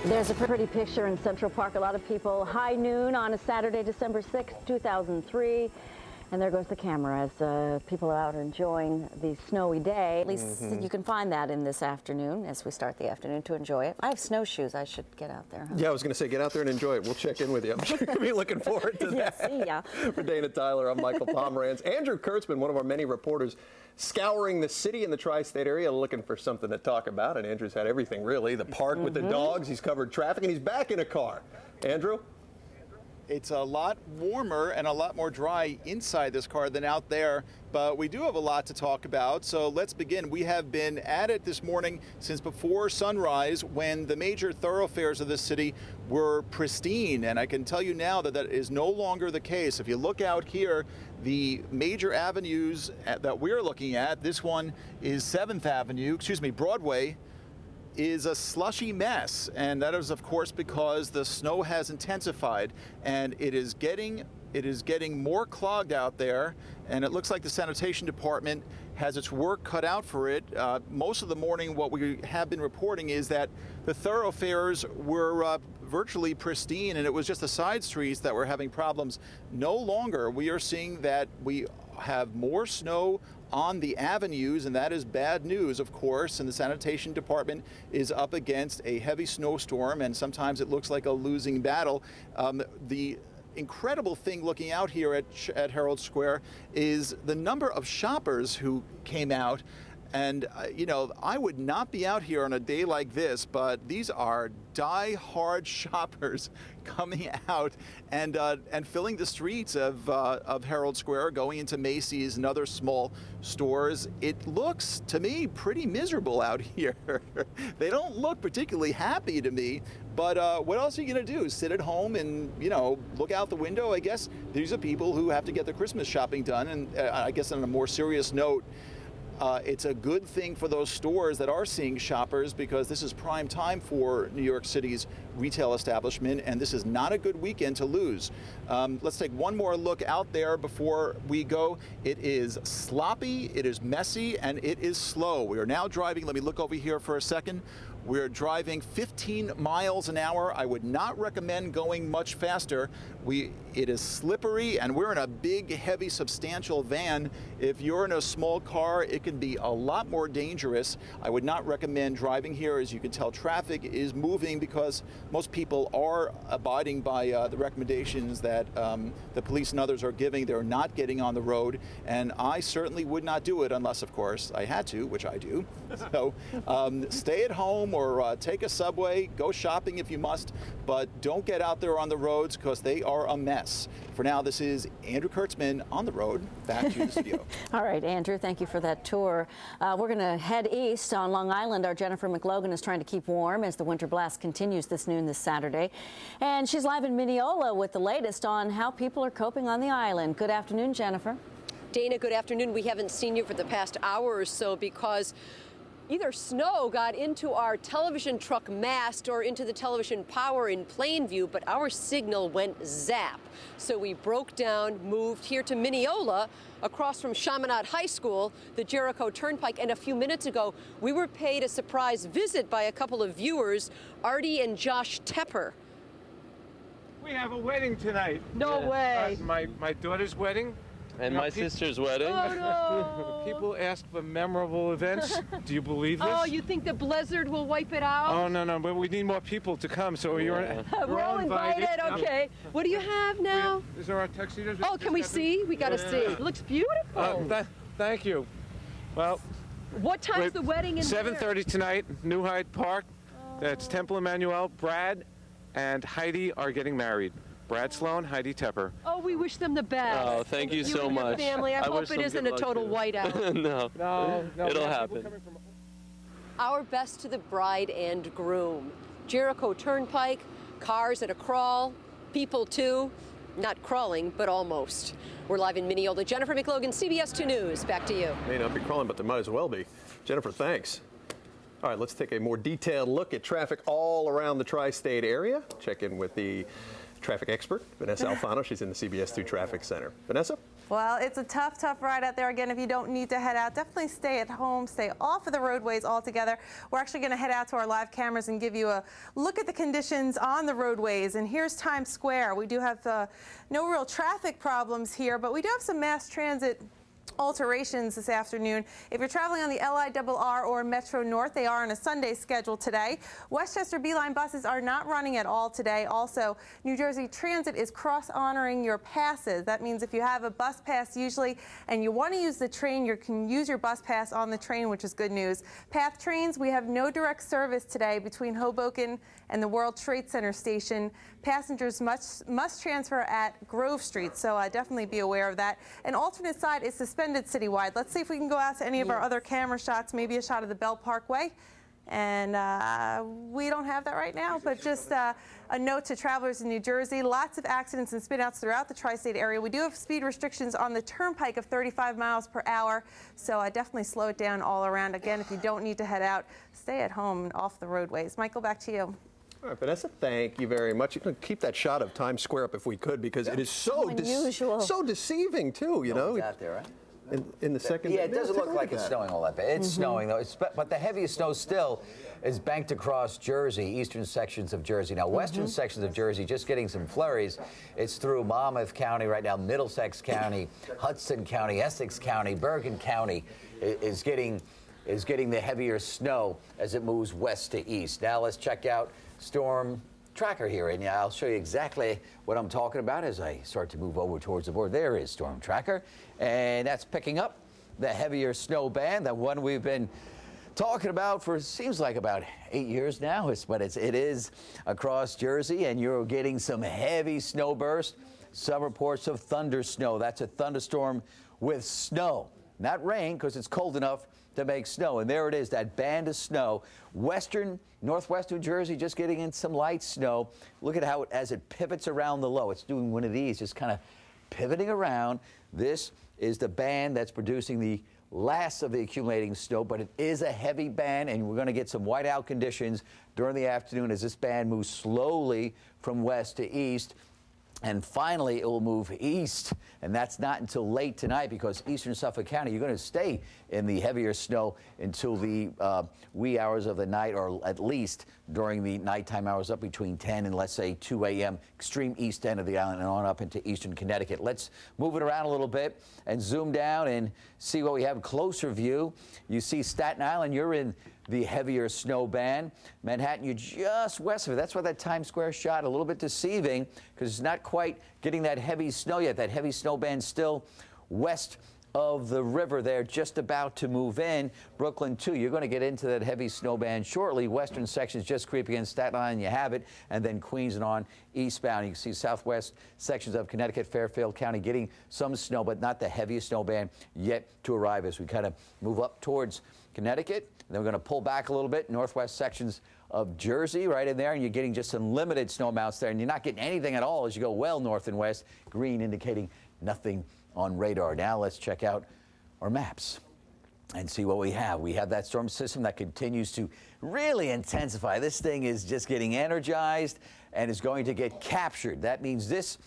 There's a pretty picture in Central Park. A lot of people, high noon on a Saturday, December 6th, 2003. And there goes the camera as people are out enjoying the snowy day. At least you can find that in this afternoon as we start the afternoon to enjoy it. I have snowshoes. I should get out there. Huh? Yeah, I was going to say, get out there and enjoy it. We'll check in with you. I'm sure you'll be looking forward to that. Yeah, see ya. For Dana Tyler, I'm Michael Pomeranz. Andrew Kurtzman, one of our many reporters, scouring the city and the tri-state area looking for something to talk about. And Andrew's had everything, really. The park with the dogs. He's covered traffic, and he's back in a car. Andrew? It's a lot warmer and a lot more dry inside this car than out there, but we do have a lot to talk about, so let's begin. We have been at it this morning since before sunrise when the major thoroughfares of this city were pristine, and I can tell you now that that is no longer the case. If you look out here, the major avenues that we're looking at, this one is 7th Avenue, Broadway, is a slushy mess, and that is of course because the snow has intensified and it is getting more clogged out there, and it looks like the sanitation department has its work cut out for it. Most of the morning what we have been reporting is that the thoroughfares were virtually pristine and it was just the side streets that were having problems. No longer. We are seeing that we have more snow on the avenues, and that is bad news, of course, and the sanitation department is up against a heavy snowstorm, and sometimes it looks like a losing battle. The incredible thing looking out here at Herald Square is the number of shoppers who came out. And, you know, I would not be out here on a day like this, but these are die-hard shoppers coming out and filling the streets of Herald Square, going into Macy's and other small stores. It looks, to me, pretty miserable out here. They don't look particularly happy to me, but what else are you going to do? Sit at home and, you know, look out the window? I guess these are people who have to get their Christmas shopping done, and I guess on a more serious note, it's a good thing for those stores that are seeing shoppers because this is prime time for New York City's retail establishment, and this is not a good weekend to lose. Let's take one more look out there before we go. It is sloppy, it is messy, and it is slow. We are now driving, let me look over here for a second. We're driving 15 miles an hour. I would not recommend going much faster. It is slippery, and we're in a big, heavy, substantial van. If you're in a small car, it can be a lot more dangerous. I would not recommend driving here. As you can tell, traffic is moving because most people are abiding by the recommendations that the police and others are giving. They're not getting on the road, and I certainly would not do it unless, of course, I had to, which I do. So stay at home or take a subway, go shopping if you must, but don't get out there on the roads because they are a mess. For now, this is Andrew Kurtzman on the road. Back to the studio. All right, Andrew, thank you for that tour. We're going to head east on Long Island. Our Jennifer McLogan is trying to keep warm as the winter blast continues this noon this Saturday. And she's live in Mineola with the latest on how people are coping on the island. Good afternoon, Jennifer. Dana, good afternoon. We haven't seen you for the past hour or so because either snow got into our television truck mast or into the television power in Plainview, but our signal went zap. So we broke down, moved here to Mineola, across from Chaminade High School, the Jericho Turnpike, and a few minutes ago, we were paid a surprise visit by a couple of viewers, Artie and Josh Tepper. We have a wedding tonight. No way. My daughter's wedding. And my sister's wedding. Oh, no. People ask for memorable events. Do you believe this? Oh, you think the blizzard will wipe it out? Oh, no, but we need more people to come, so Yeah. We're all invited. Okay. What do you have now? Is there our tuxedos? Oh, can we see? We got to see. It looks beautiful. Thank you. Well, What time's the wedding in 7:30 tonight, New Hyde Park. That's Temple Emmanuel. Brad and Heidi are getting married. Brad Sloan, Heidi Tepper. Oh, we wish them the best. Oh, thank you so and your much. family. I hope wish it them isn't good a luck, total too. whiteout. No, it'll happen. Our best to the bride and groom. Jericho Turnpike, cars at a crawl, people too. Not crawling, but almost. We're live in Mineola. Jennifer McLogan, CBS 2 News. Back to you. May not be crawling, but they might as well be. Jennifer, thanks. All right, let's take a more detailed look at traffic all around the tri-state area. Check in with the traffic expert, Vanessa Alfano. She's in the CBS 2 Traffic Center. Vanessa? Well, it's a tough ride out there. Again, if you don't need to head out, definitely stay at home, stay off of the roadways altogether. We're actually going to head out to our live cameras and give you a look at the conditions on the roadways. And here's Times Square. We do have no real traffic problems here, but we do have some mass transit alterations this afternoon. If you're traveling on the LIRR or Metro North, they are on a Sunday schedule today. Westchester Beeline buses are not running at all today. Also, New Jersey Transit is cross-honoring your passes. That means if you have a bus pass usually and you want to use the train, you can use your bus pass on the train, which is good news. PATH trains, we have no direct service today between Hoboken and the World Trade Center station. Passengers must transfer at Grove Street, so definitely be aware of that. An alternate side is suspended citywide. Let's see if we can go out to any of our other camera shots, maybe a shot of the Bell Parkway. And we don't have that right now, but just a note to travelers in New Jersey. Lots of accidents and spinouts throughout the tri-state area. We do have speed restrictions on the Turnpike of 35 miles per hour, so definitely slow it down all around. Again, if you don't need to head out, stay at home and off the roadways. Michael, back to you. All right, Vanessa, thank you very much. You can keep that shot of Times Square up if we could, because it is so unusual. so deceiving too. You know, It's out there, right? in the second. Yeah, it doesn't take a look like at it's that. snowing all that bad. It's snowing though, but the heaviest snow still is banked across Jersey, eastern sections of Jersey. Now, western sections of Jersey just getting some flurries. It's through Monmouth County right now, Middlesex County, Hudson County, Essex County, Bergen County is getting the heavier snow as it moves west to east. Now let's check out storm tracker here, and I'll show you exactly what I'm talking about as I start to move over towards the board. There is storm tracker, and that's picking up the heavier snow band, the one we've been talking about for seems like about 8 years now. It is across Jersey, and you're getting some heavy snow bursts. Some reports of thunder snow. That's a thunderstorm with snow, not rain, because it's cold enough to make snow. And there it is, that band of snow. Northwest New Jersey just getting in some light snow. Look at how as it pivots around the low. It's doing one of these, just kind of pivoting around. This is the band that's producing the last of the accumulating snow, but it is a heavy band, and we're going to get some whiteout conditions during the afternoon as this band moves slowly from west to east. And finally, it will move east, and that's not until late tonight, because eastern Suffolk County, you're going to stay in the heavier snow until the wee hours of the night, or at least during the nighttime hours up between 10 and, let's say, 2 a.m., extreme east end of the island and on up into eastern Connecticut. Let's move it around a little bit and zoom down and see what we have. Closer view. You see Staten Island, you're in the heavier snow band. Manhattan, you're just west of it. That's why that Times Square shot a little bit deceiving, because it's not quite getting that heavy snow yet. That heavy snow band still west of the river there, just about to move in. Brooklyn, too, you're going to get into that heavy snow band shortly. Western sections just creeping in. Staten Island, you have it. And then Queens and on eastbound. You can see southwest sections of Connecticut, Fairfield County getting some snow, but not the heaviest snow band yet to arrive as we kind of move up towards Connecticut. And then we're going to pull back a little bit. Northwest sections of Jersey right in there, and you're getting just some limited snow amounts there, and you're not getting anything at all as you go well north and west. Green indicating nothing on radar. Now let's check out our maps and see what we have. We have that storm system that continues to really intensify. This thing is just getting energized and is going to get captured. That means this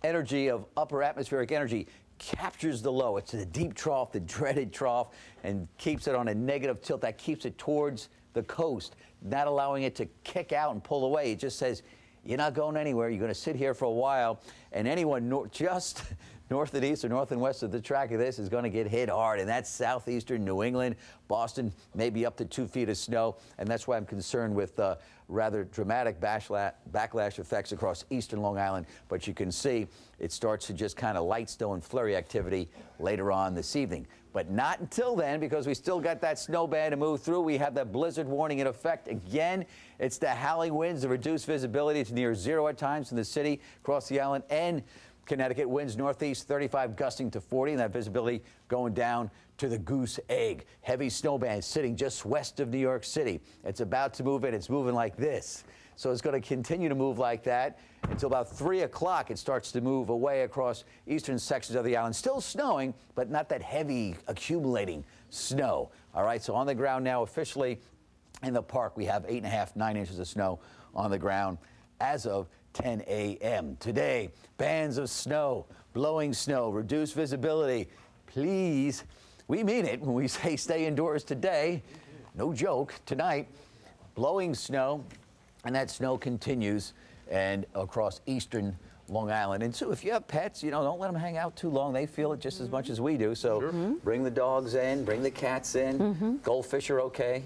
energy of upper atmospheric energy captures the low. It's the deep trough, the dreaded trough, and keeps it on a negative tilt. That keeps it towards the coast, not allowing it to kick out and pull away. It just says, you're not going anywhere. You're going to sit here for a while, and anyone just north and east or north and west of the track of this is going to get hit hard, and that's southeastern New England, Boston, maybe up to 2 feet of snow, and that's why I'm concerned with rather dramatic backlash effects across eastern Long Island. But you can see it starts to just kind of light snow and flurry activity later on this evening. But not until then, because we still got that snow band to move through. We have that blizzard warning in effect again. It's the howling winds, the reduced visibility to near zero at times in the city, across the island, and Connecticut. Winds northeast 35 gusting to 40, and that visibility going down to the goose egg. Heavy snow band sitting just west of New York City. It's about to move in. It's moving like this. So it's going to continue to move like that until about 3 o'clock. It starts to move away across eastern sections of the island. Still snowing, but not that heavy accumulating snow. All right, so on the ground now officially in the park, we have 8.5, 9 inches of snow on the ground as of 10 a.m. Today, bands of snow, blowing snow, reduced visibility. Please, we mean it when we say stay indoors today. No joke. Tonight, blowing snow, and that snow continues and across eastern Long Island. And so if you have pets, don't let them hang out too long. They feel it just as much as we do. So bring the dogs in, bring the cats in. Goldfish are okay.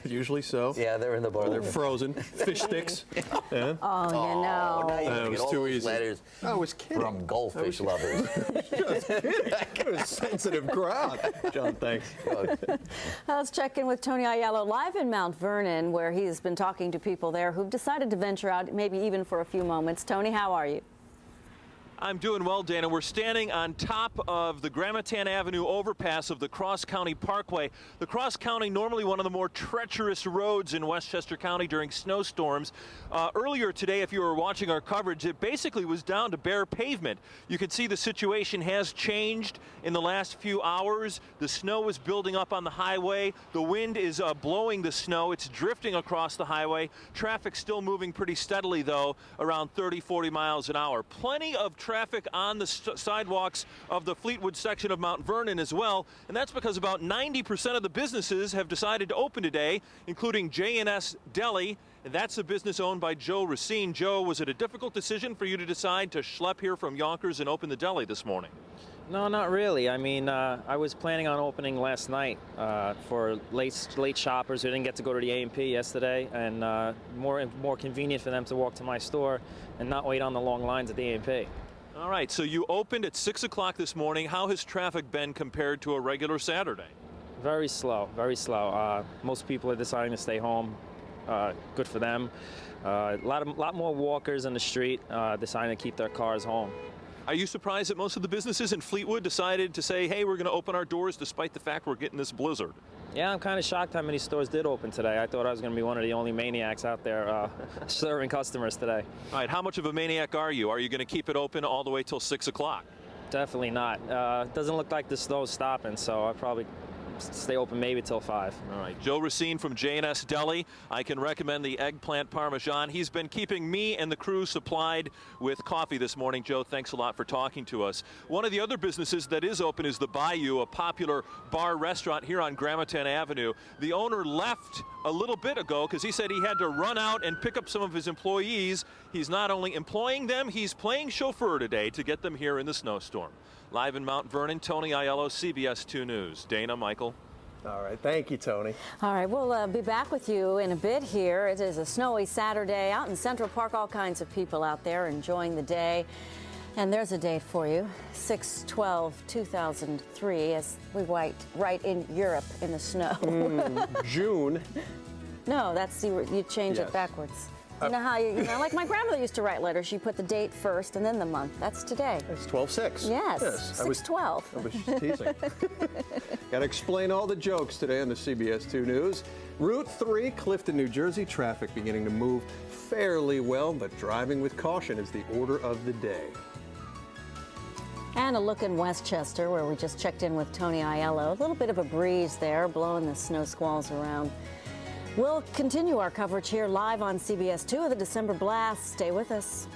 Usually so. Yeah, they're in the bowl. Or they're frozen. Fish sticks. Yeah. Oh, Now you're That gonna was get all too those easy. letters I was kidding. from goldfish lovers. Just kidding. What a sensitive crowd. John, thanks. Let's check in with Tony Aiello live in Mount Vernon, where he has been talking to people there who've decided to venture out, maybe even for a few moments. Tony, how are you? I'm doing well, Dana. We're standing on top of the Gramattan Avenue overpass of the Cross County Parkway. The Cross County, normally one of the more treacherous roads in Westchester County during snowstorms. Earlier today, if you were watching our coverage, it basically was down to bare pavement. You can see the situation has changed in the last few hours. The snow is building up on the highway. The wind is blowing the snow. It's drifting across the highway. Traffic still moving pretty steadily, though, around 30, 40 miles an hour. Plenty of traffic on the sidewalks of the Fleetwood section of Mount Vernon as well, and that's because about 90% of the businesses have decided to open today, including J&S Deli. That's a business owned by Joe Racine. Joe, was it a difficult decision for you to decide to schlep here from Yonkers and open the deli this morning? No, not really. I mean, I was planning on opening last night for late shoppers who didn't get to go to the A&P yesterday, and more convenient for them to walk to my store and not wait on the long lines at the A&P. All right, so you opened at 6 o'clock this morning. How has traffic been compared to a regular Saturday? Very slow, very slow. Most people are deciding to stay home. Good for them. A lot more walkers in the street deciding to keep their cars home. Are you surprised that most of the businesses in Fleetwood decided to say, hey, we're going to open our doors despite the fact we're getting this blizzard? Yeah, I'm kind of shocked how many stores did open today. I thought I was going to be one of the only maniacs out there serving customers today. All right, how much of a maniac are you? Are you going to keep it open all the way till 6 o'clock? Definitely not. Doesn't look like the snow's stopping, so I'll probably stay open maybe till 5. All right, Joe Racine from J&S Deli. I can recommend the eggplant parmesan. He's been keeping me and the crew supplied with coffee this morning. Joe, thanks a lot for talking to us. One of the other businesses that is open is the Bayou, a popular bar restaurant here on Gramattan Avenue. The owner left a little bit ago because he said he had to run out and pick up some of his employees. He's not only employing them, he's playing chauffeur today to get them here in the snowstorm. Live in Mount Vernon, Tony Aiello, CBS 2 News. Dana, Michael. All right. Thank you, Tony. All right, we'll be back with you in a bit here. It is a snowy Saturday out in Central Park. All kinds of people out there enjoying the day. And there's a date for you, 6/12/2003, as we write in Europe in the snow. June. No, that's you change it backwards. You know how like my grandmother used to write letters. She put the date first and then the month. That's today. It's 12/6. Yes, 6/12. I was just teasing. Got to explain all the jokes today on the CBS 2 News. Route 3, Clifton, New Jersey. Traffic beginning to move fairly well, but driving with caution is the order of the day. And a look in Westchester, where we just checked in with Tony Aiello. A little bit of a breeze there, blowing the snow squalls around. We'll continue our coverage here live on CBS 2 of the December Blast. Stay with us.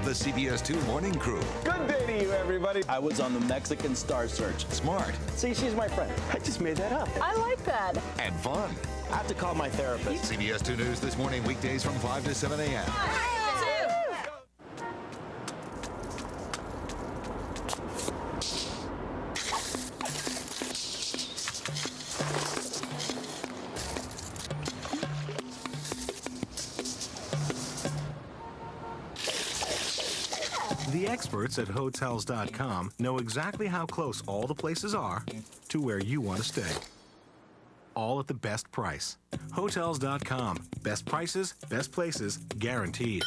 The CBS 2 Morning Crew. Good day to you, everybody. I was on the Mexican Star Search. Smart. See, she's my friend. I just made that up. I like that. And fun. I have to call my therapist. CBS 2 News this morning, weekdays from 5 to 7 a.m. The experts at Hotels.com know exactly how close all the places are to where you want to stay. All at the best price. Hotels.com. Best prices, best places, guaranteed.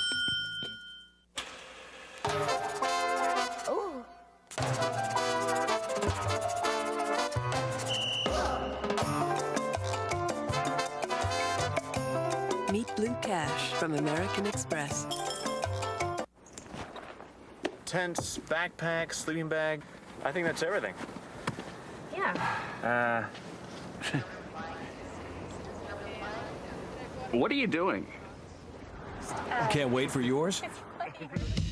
Meet Blue Cash from American Express. Tents, backpack, sleeping bag. I think that's everything. Yeah. What are you doing? Can't wait for yours?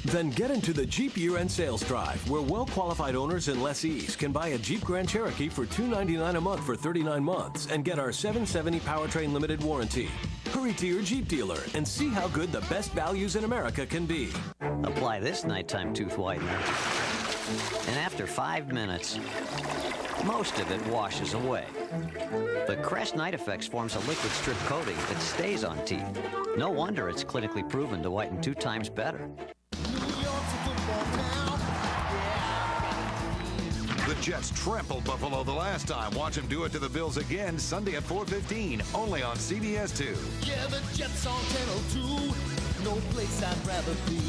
Then get into the Jeep Year-End Sales Drive, where well-qualified owners and lessees can buy a Jeep Grand Cherokee for $299 a month for 39 months and get our 770 Powertrain Limited Warranty. Hurry to your Jeep dealer and see how good the best values in America can be. Apply this nighttime tooth whitener, and after 5 minutes, most of it washes away. The Crest Night Effects forms a liquid strip coating that stays on teeth. No wonder it's clinically proven to whiten 2 times better. The Jets trampled Buffalo the last time. Watch them do it to the Bills again Sunday at 4:15, only on CBS2. Yeah, the Jets on Channel 2. No place I'd rather be.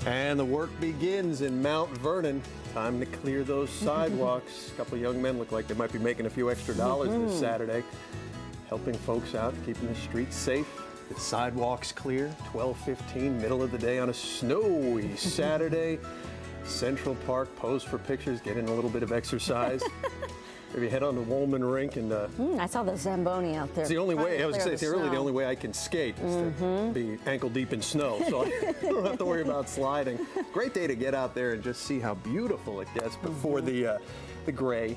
And the work begins in Mount Vernon. Time to clear those sidewalks. A couple of young men look like they might be making a few extra dollars this Saturday, helping folks out, keeping the streets safe. The sidewalks clear, 12:15, middle of the day on a snowy Saturday. Central Park, pose for pictures, get in a little bit of exercise. Maybe head on to Woolman Rink and... I saw the Zamboni out there. It's the only way, I was going to say, it's really the snow. only way I can skate is to be ankle deep in snow, so I don't have to worry about sliding. Great day to get out there and just see how beautiful it gets before the gray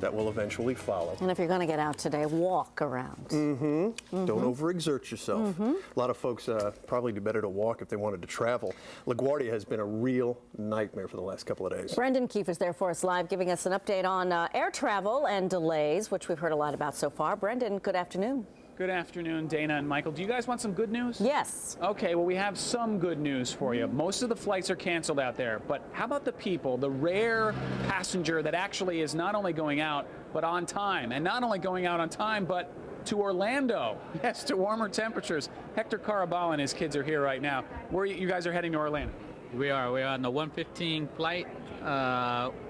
that will eventually follow. And if you're going to get out today, walk around. Don't overexert yourself. A lot of folks probably do better to walk if they wanted to travel. LaGuardia has been a real nightmare for the last couple of days. Brendan Keefe is there for us live, giving us an update on air travel and delays, which we've heard a lot about so far. Brendan, good afternoon. Good afternoon, Dana and Michael. Do you guys want some good news? Yes. Okay, well, we have some good news for you. Most of the flights are canceled out there, but how about the people, the rare passenger that actually is not only going out, but on time, and not only going out on time, but to Orlando. Yes, to warmer temperatures. Hector Carabal and his kids are here right now. Where you guys are heading to Orlando? We are. We're on the 1:15 flight.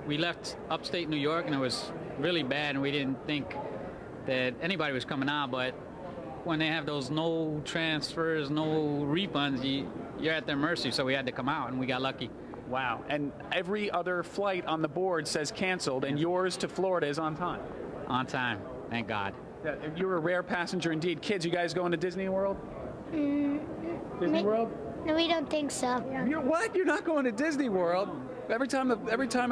We left upstate New York, and it was really bad, and we didn't think that anybody was coming out, but when they have those no transfers, no refunds, you're at their mercy, so we had to come out, and we got lucky. Wow. And every other flight on the board says canceled, and yours to Florida is on time. On time, thank God. Yeah, you're a rare passenger indeed. Kids, you guys going to Disney World? Disney World? No, we don't think so. You're what? You're not going to Disney World? Every time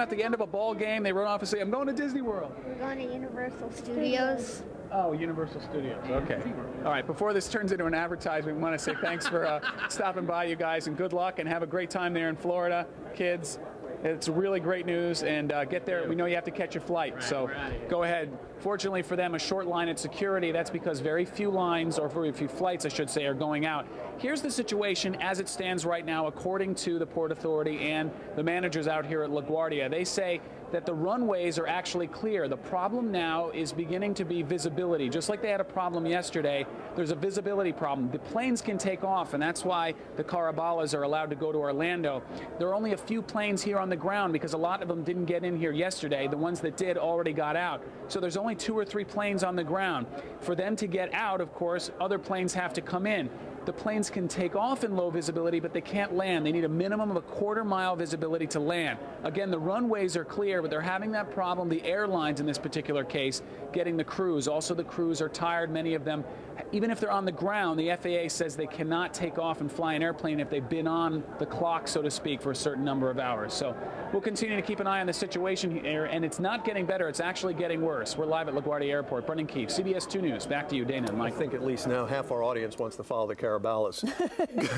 at the end of a ball game, they run off and say, I'm going to Disney World. We're going to Universal Studios. Oh, Universal Studios. Okay. All right. Before this turns into an advertisement, we want to say thanks for stopping by, you guys, and good luck, and have a great time there in Florida, kids. It's really great news, and get there. We know you have to catch your flight, so go ahead. Fortunately for them, a short line at security. That's because very few lines, or very few flights, I should say, are going out. Here's the situation as it stands right now, according to the Port Authority and the managers out here at LaGuardia. They say that the runways are actually clear. The problem now is beginning to be visibility. Just like they had a problem yesterday, there's a visibility problem. The planes can take off, and that's why the Carabalas are allowed to go to Orlando. There are only a few planes here on the ground because a lot of them didn't get in here yesterday. The ones that did already got out. So there's only 2 or 3 planes on the ground. For them to get out, of course, other planes have to come in. The planes can take off in low visibility, but they can't land. They need a minimum of a quarter-mile visibility to land. Again, the runways are clear, but they're having that problem, the airlines in this particular case, getting the crews. Also, the crews are tired, many of them. Even if they're on the ground, the FAA says they cannot take off and fly an airplane if they've been on the clock, so to speak, for a certain number of hours. So we'll continue to keep an eye on the situation here, and it's not getting better. It's actually getting worse. We're live at LaGuardia Airport. Brendan Keefe, CBS 2 News. Back to you, Dana and Mike. I think at least now half our audience wants to follow the Carabalas.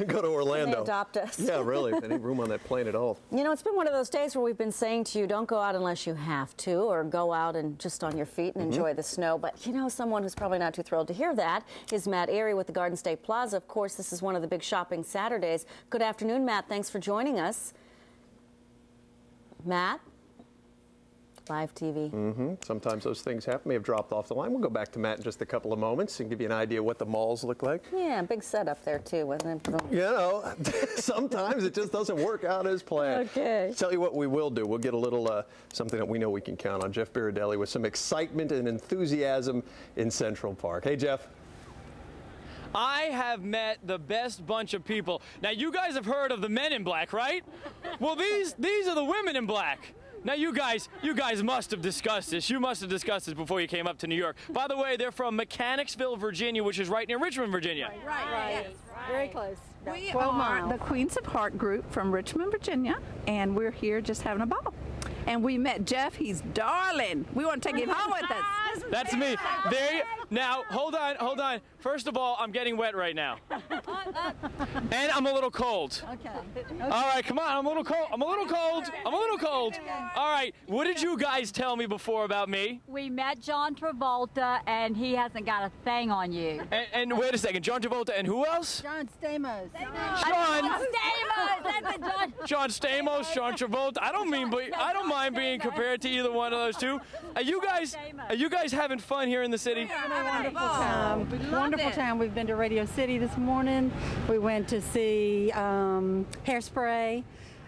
Go to Orlando. They adopt us. Yeah, really. Any room on that plane at all. You know, it's been one of those days where we've been saying to you, don't go out unless you have to, or go out and just on your feet and enjoy the snow. But, you know, someone who's probably not too thrilled to hear that is Matt Erie with the Garden State Plaza. Of course, this is one of the big shopping Saturdays. Good afternoon, Matt. Thanks for joining us. Matt? Live TV. Sometimes those things happen. May have dropped off the line. We'll go back to Matt in just a couple of moments and give you an idea what the malls look like. Yeah, big setup there too, wasn't it? You know, sometimes it just doesn't work out as planned. Okay. Tell you what we will do. We'll get a little something that we know we can count on. Jeff Biradelli with some excitement and enthusiasm in Central Park. Hey, Jeff. I have met the best bunch of people. Now, you guys have heard of the men in black, right? Well, these are the women in black. Now, you guys must have discussed this. You must have discussed this before you came up to New York. By the way, they're from Mechanicsville, Virginia, which is right near Richmond, Virginia. Right. Very close. We 12 are miles. the Queens of Heart group from Richmond, Virginia, and we're here just having a ball. And we met Jeff. He's darling. We want to take him home with us. That's me. Now, hold on. First of all, I'm getting wet right now. And I'm a little cold. Okay. All right, come on. I'm a little cold. All right. What did you guys tell me before about me? We met John Travolta, and he hasn't got a thing on you. And wait a second. John Travolta and who else? John Stamos. John Stamos, John Travolta. I don't mind being compared to either one of those two. Are you guys having fun here in the city? Wonderful time. We've been to Radio City this morning. We went to see Hairspray,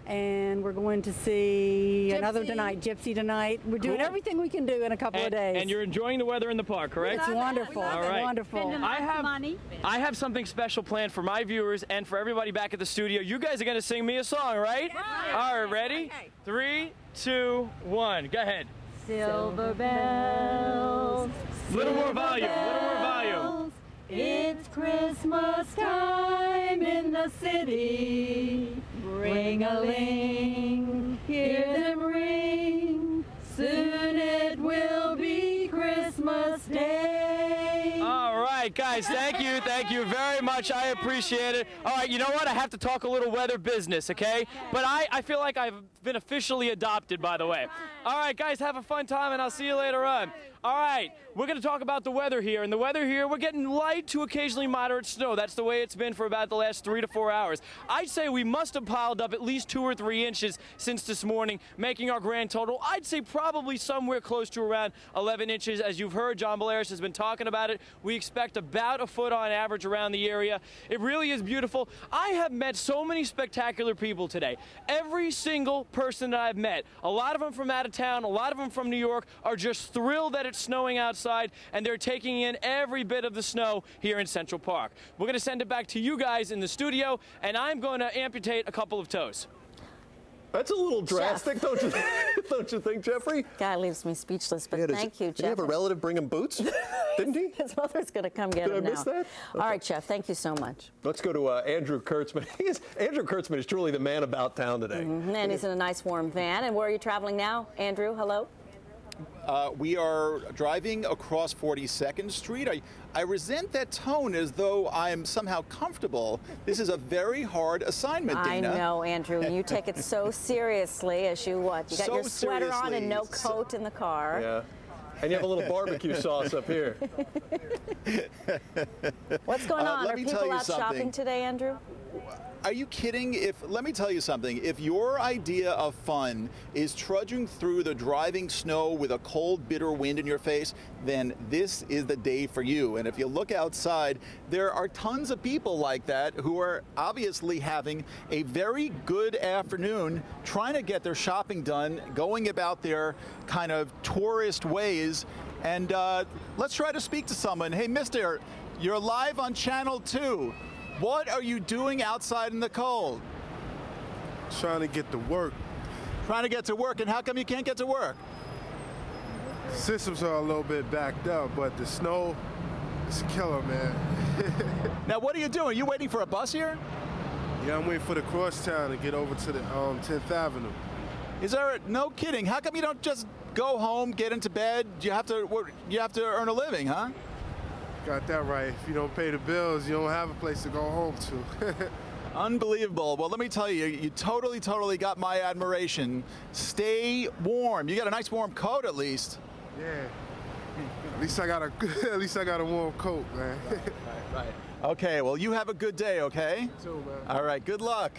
and we're going to see another tonight, Gypsy tonight. We're doing everything we can do in a couple of days. And you're enjoying the weather in the park, correct? It's wonderful. All right. Wonderful. I have something special planned for my viewers and for everybody back at the studio. You guys are going to sing me a song, right? All right, ready? 3, 2, 1. Go ahead. Silver bells. Little more volume. It's Christmas time in the city. Ring-a-ling, hear them ring. Soon it will be Christmas Day. All right, guys, thank you very much. I appreciate it. All right, you know what? I have to talk a little weather business, okay? But I feel like I've been officially adopted, by the way. All right, guys, have a fun time, and I'll see you later on. All right, we're going to talk about the weather here. And the weather here, we're getting light to occasionally moderate snow. That's the way it's been for about the last 3 to 4 hours. I'd say we must have piled up at least 2 or 3 inches since this morning, making our grand total, I'd say probably somewhere close to around 11 inches. As you've heard, John Belaris has been talking about it. We expect about a foot on average around the area. It really is beautiful. I have met so many spectacular people today. Every single person that I've met, a lot of them from out of town, a lot of them from New York, are just thrilled that it's snowing outside, and they're taking in every bit of the snow here in Central Park. We're going to send it back to you guys in the studio, and I'm going to amputate a couple of toes. That's a little drastic, don't you think, Jeffrey? God leaves me speechless, but thank you, Jeff. Did he have a relative bring him boots? Didn't he? His mother's going to come get him now. Did I miss that? Okay. All right, Jeff, thank you so much. Let's go to Andrew Kurtzman. Andrew Kurtzman is truly the man about town today. And he's in a nice warm van. And where are you traveling now? Andrew, hello? We are driving across 42nd Street. I resent that tone as though I'm somehow comfortable. This is a very hard assignment, Dana. I know, Andrew. You take it so seriously as you what? You got your sweater on and no coat in the car. Yeah. And you have a little barbecue sauce up here. What's going on? Are people out shopping today, Andrew? Are you kidding? Let me tell you something. If your idea of fun is trudging through the driving snow with a cold, bitter wind in your face, then this is the day for you. And if you look outside, there are tons of people like that who are obviously having a very good afternoon, trying to get their shopping done, going about their kind of tourist ways. And let's try to speak to someone. Hey, mister, you're live on Channel 2. What are you doing outside in the cold? Trying to get to work. Trying to get to work, and how come you can't get to work? Systems are a little bit backed up, but the snow, it's a killer, man. Now, what are you doing? You waiting for a bus here? Yeah, I'm waiting for the crosstown to get over to the 10th Avenue. Is there, no kidding, how come you don't just go home, get into bed? You have to earn a living, huh? Got that right. If you don't pay the bills, you don't have a place to go home to. Unbelievable. Well, let me tell you, you totally got my admiration. Stay warm. You got a nice warm coat, at least. Yeah. At least I got a warm coat, man. Right. Okay. Well, you have a good day. Okay. You too, man. All right. Good luck.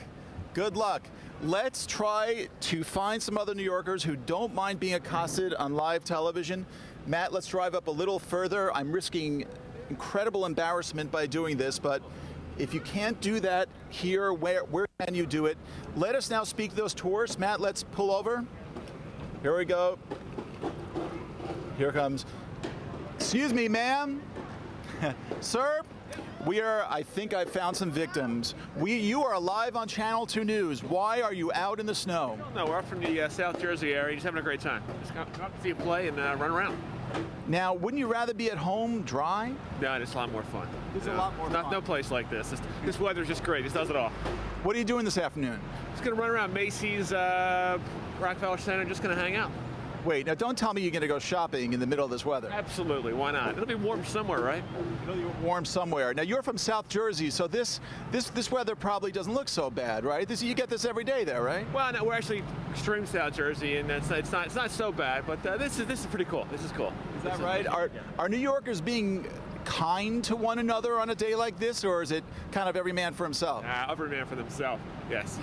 Good luck. let's try to find some other New Yorkers who don't mind being accosted on live television. Matt, let's drive up a little further. I'm risking incredible embarrassment by doing this, but if you can't do that here, where can you do it? Let us now speak to those tourists. Matt, let's pull over. Here we go. Here comes. Excuse me, ma'am. Sir, I think I found some victims. You are live on Channel 2 News. Why are you out in the snow? No, we're up from the South Jersey area, just having a great time. Just come up to see you play and run around. Now, wouldn't you rather be at home dry? No, it's a lot more fun. It's a lot more fun. No place like this. This weather's just great. It does it all. What are you doing this afternoon? Just going to run around Macy's, Rockefeller Center, just going to hang out. Wait, now don't tell me you're going to go shopping in the middle of this weather. Absolutely, why not? It'll be warm somewhere, right? It'll be warm somewhere. Now, you're from South Jersey, so this weather probably doesn't look so bad, right? You get this every day there, right? Well, no, we're actually extreme South Jersey, and it's not so bad, but this is pretty cool. This is cool. Is that right? Are New Yorkers being kind to one another on a day like this, or is it kind of every man for himself? Every man for themselves, yes.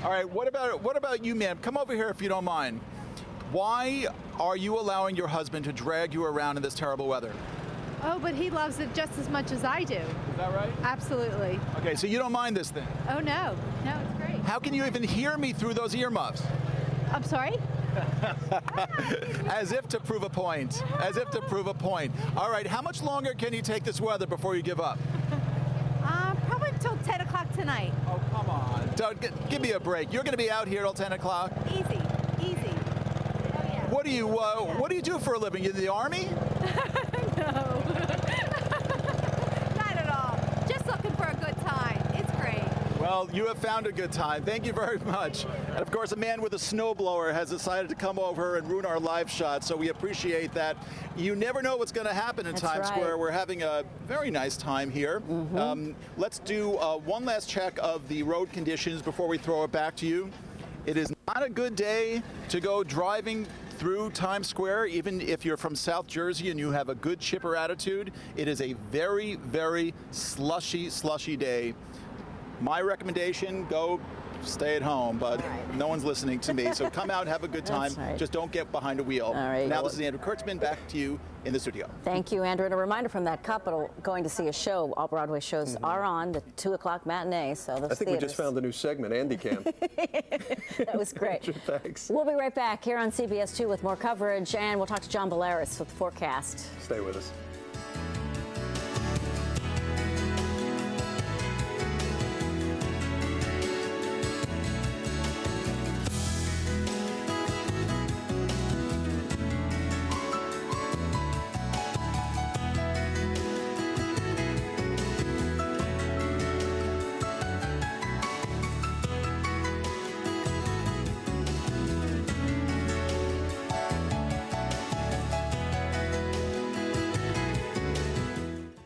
All right, what about you, ma'am? Come over here if you don't mind. Why are you allowing your husband to drag you around in this terrible weather? Oh, but he loves it just as much as I do. Is that right? Absolutely. Okay, so you don't mind this thing? Oh, no. No, it's great. How can you even hear me through those earmuffs? I'm sorry? As if to prove a point. As if to prove a point. All right, how much longer can you take this weather before you give up? Probably until 10 o'clock tonight. Oh, come on. Give me a break. You're going to be out here till 10 o'clock? Easy. What do you do for a living? You in the Army? No. Not at all. Just looking for a good time. It's great. Well, you have found a good time. Thank you very much. And of course, a man with a snowblower has decided to come over and ruin our live shot, so we appreciate that. You never know what's going to happen in Times Square. We're having a very nice time here. Let's do one last check of the road conditions before we throw it back to you. It is not a good day to go driving through Times Square, even if you're from South Jersey and you have a good chipper attitude. It is a very, very slushy day. My recommendation, go stay at home, but no one's listening to me. So come out and have a good time. Right. Just don't get behind a wheel. All right. Now this is Andrew Kurtzman, back to you in the studio. Thank you, Andrew. And a reminder from that Capitol, going to see a show. All Broadway shows are on, the 2 o'clock matinee. So those I think we just found the new segment, Andy Cam. That was great. Thanks. We'll be right back here on CBS 2 with more coverage, and we'll talk to John Belaris with the forecast. Stay with us.